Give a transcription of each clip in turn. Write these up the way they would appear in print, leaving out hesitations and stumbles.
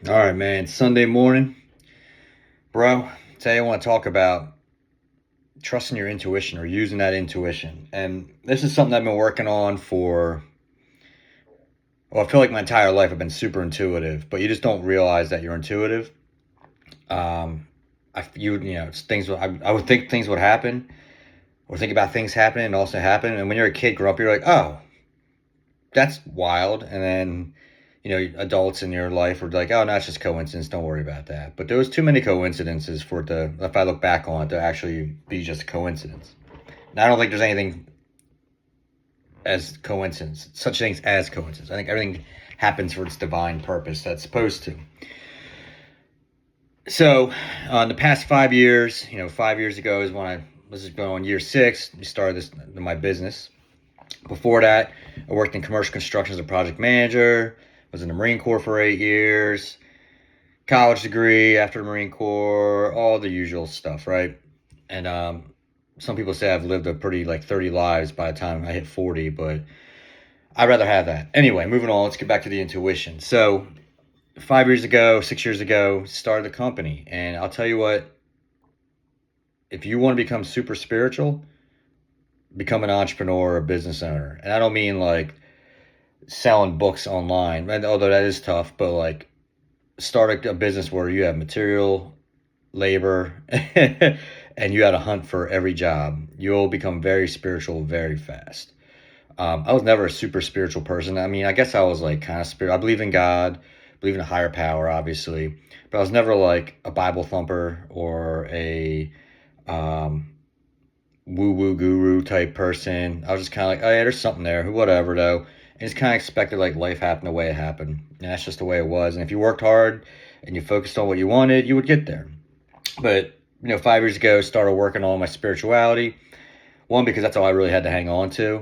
All right, man. Sunday morning, bro. Today I want to talk about trusting your intuition or using that intuition. And this is something I've been working on for, well, I feel like my entire life I've been super intuitive, but you just don't realize that you're intuitive. Things, I would think things would happen or think about things happening and also happen. And when you're a kid, grow up, you're like, oh, that's wild. And then, adults in your life are like, oh, no, it's just coincidence. Don't worry about that. But there was too many coincidences for it to, if I look back on it, to actually be just a coincidence. And I don't think there's anything as coincidence, such things as coincidence. I think everything happens for its divine purpose that's supposed to. So, in the past 5 years, 5 years ago is when this is going on year six. We started my business. Before that, I worked in commercial construction as a project manager. Was in the Marine Corps for 8 years. College degree after the Marine Corps, all the usual stuff, right? And some people say I've lived a pretty 30 lives by the time I hit 40, but I'd rather have that. Anyway, moving on, let's get back to the intuition. So 5 years ago, 6 years ago, started the company. And I'll tell you what, if you want to become super spiritual, become an entrepreneur or a business owner. And I don't mean selling books online, and although that is tough, but start a business where you have material, labor, and you got to hunt for every job. You'll become very spiritual very fast. I was never a super spiritual person. I mean, I guess I was kind of spirit. I believe in God, believe in a higher power, obviously, but I was never a Bible thumper or a woo woo guru type person. I was just kind of oh yeah, there's something there, whatever though. And just kind of expected life happened the way it happened, and that's just the way it was. And if you worked hard and you focused on what you wanted, you would get there. But 5 years ago, started working on my spirituality. One, because that's all I really had to hang on to.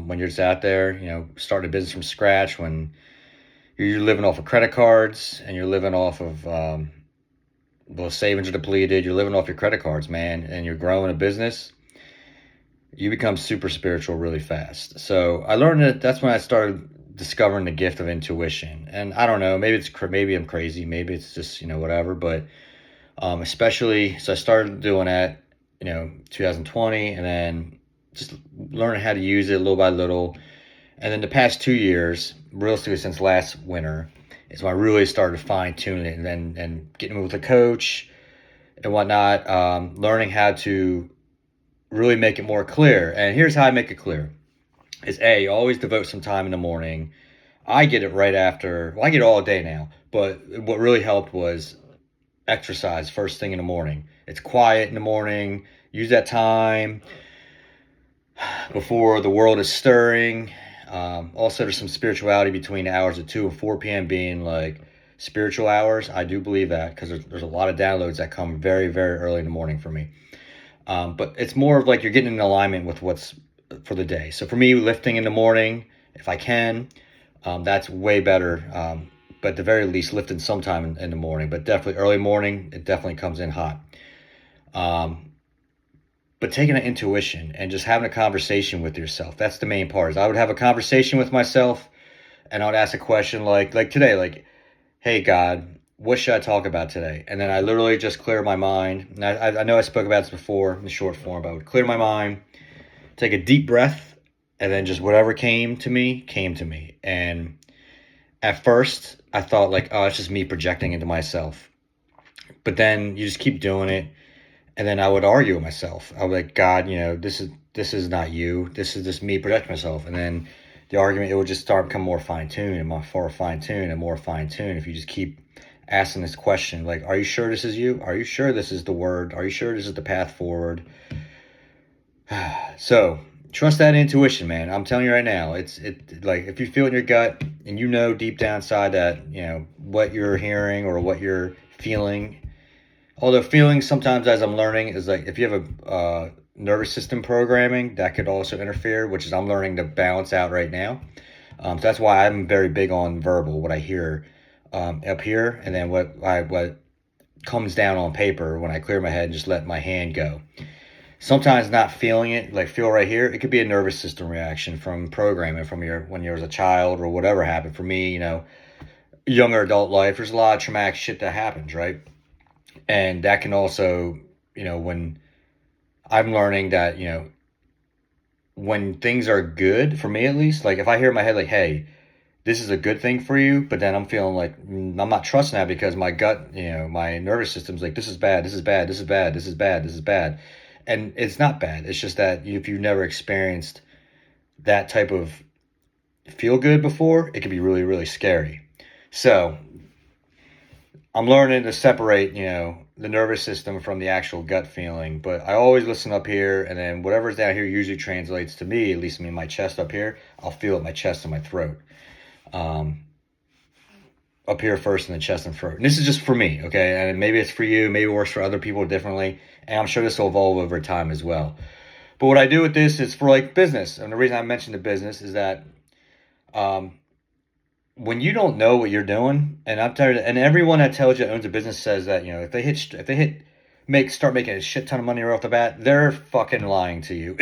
When you're just out there, starting a business from scratch, when you're living off of credit cards and you're living off of well, savings are depleted. You're living off your credit cards, man, and you're growing a business. You become super spiritual really fast. So I learned that's when I started discovering the gift of intuition. And I don't know, maybe I'm crazy, maybe it's just whatever. But especially, so I started doing that, 2020, and then just learning how to use it little by little. And then the past 2 years, realistically since last winter, is when I really started fine tuning it, and then getting with a coach and whatnot, learning how to really make it more clear. And here's how I make it clear: is A, always devote some time in the morning. I get it right after. Well, I get it all day now, but what really helped was exercise first thing in the morning. It's quiet in the morning. Use that time before the world is stirring. Also, there's some spirituality between the hours of 2 and 4 p.m. being spiritual hours. I do believe that because there's a lot of downloads that come very, very early in the morning for me. But it's more of you're getting in alignment with what's for the day. So for me, lifting in the morning, if I can, that's way better. But at the very least, lifting sometime in the morning, but definitely early morning, it definitely comes in hot. But taking an intuition and just having a conversation with yourself, that's the main part. Is I would have a conversation with myself, and I would ask a question like today, hey God, what should I talk about today? And then I literally just clear my mind. And I know I spoke about this before in the short form, but I would clear my mind, take a deep breath, and then just whatever came to me. And at first I thought oh, it's just me projecting into myself. But then you just keep doing it. And then I would argue with myself. I would God, this is not you. This is just me projecting myself. And then the argument, it would just start become more fine-tuned and more fine-tuned and more fine-tuned if you just keep asking this question, are you sure this is you? Are you sure this is the word? Are you sure this is the path forward? So trust that intuition, man. I'm telling you right now, it's if you feel in your gut and deep down inside that what you're hearing or what you're feeling. Although feelings sometimes, as I'm learning, is if you have a nervous system programming, that could also interfere, which is I'm learning to balance out right now. So that's why I'm very big on verbal, what I hear up here, and then what comes down on paper when I clear my head and just let my hand go. Sometimes not feeling it, feel right here, it could be a nervous system reaction from programming from when you was a child or whatever happened. For me, younger adult life, there's a lot of traumatic shit that happens, right? And that can also, when I'm learning that, when things are good, for me at least, like if I hear in my head, like, hey, this is a good thing for you, but then I'm feeling like I'm not trusting that because my gut, my nervous system's like, this is bad, this is bad, this is bad, this is bad, this is bad. And it's not bad. It's just that if you've never experienced that type of feel good before, it can be really, really scary. So I'm learning to separate, the nervous system from the actual gut feeling. But I always listen up here, and then whatever's down here usually translates to me, at least in my chest up here. I'll feel it in my chest and my throat. Um, Up here first in the chest and throat. And this is just for me, okay? And maybe it's for you, maybe it works for other people differently. And I'm sure this will evolve over time as well. But what I do with this is for like business. And the reason I mentioned the business is that um, when you don't know what you're doing, and I'm tired, and everyone that tells you that owns a business says that start making a shit ton of money right off the bat, they're fucking lying to you.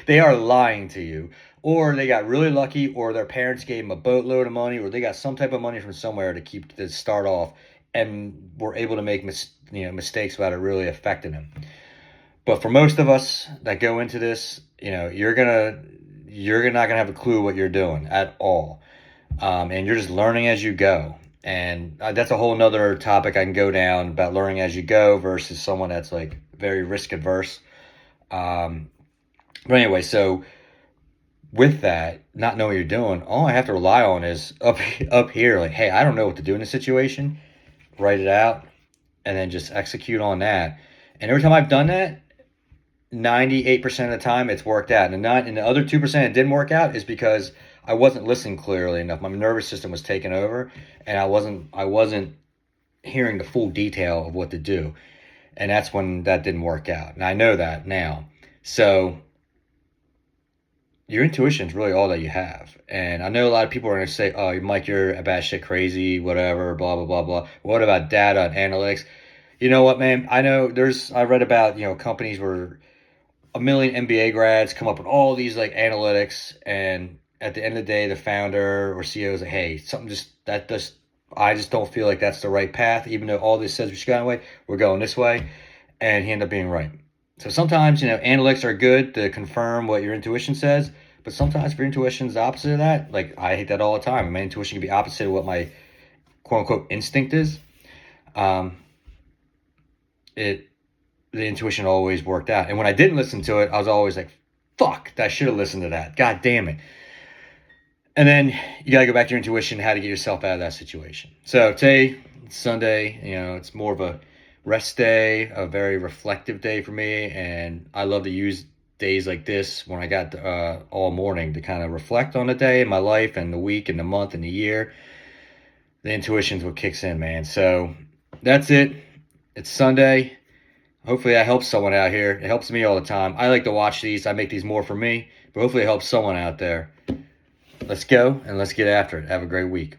They are lying to you, or they got really lucky, or their parents gave them a boatload of money, or they got some type of money from somewhere to start off, and were able to make mistakes without it really affecting them. But for most of us that go into this, you're not gonna have a clue what you're doing at all, and you're just learning as you go. And that's a whole nother topic I can go down about learning as you go versus someone that's like very risk adverse. Um, but anyway, so with that, not knowing what you're doing, all I have to rely on is up here. Like, hey, I don't know what to do in this situation. Write it out, and then just execute on that. And every time I've done that, 98% of the time it's worked out. And the other 2% it didn't work out is because I wasn't listening clearly enough. My nervous system was taking over, and I wasn't hearing the full detail of what to do. And that's when that didn't work out. And I know that now. So your intuition is really all that you have. And I know a lot of people are going to say, oh, Mike, you're a batshit crazy, whatever, blah, blah, blah, blah. What about data and analytics? You know what, man? I read about, companies where a million MBA grads come up with all these like analytics, and at the end of the day, the founder or CEO is like, "Hey, I just don't feel like that's the right path. Even though all this says we should go that way, we're going this way," and he ended up being right. So sometimes analytics are good to confirm what your intuition says, but sometimes if your intuition is the opposite of that, like I hate that all the time. My intuition can be opposite of what my quote unquote instinct is. Um, it the intuition always worked out. And when I didn't listen to it, I was always like, fuck, I should have listened to that. God damn it. And then you got to go back to your intuition, how to get yourself out of that situation. So today, it's Sunday, it's more of a rest day, a very reflective day for me. And I love to use days like this when I got all morning to kind of reflect on the day, my life, and the week, and the month, and the year. The intuition's what kicks in, man. So that's it. It's Sunday. Hopefully that helps someone out here. It helps me all the time. I like to watch these. I make these more for me, but hopefully it helps someone out there. Let's go and let's get after it. Have a great week.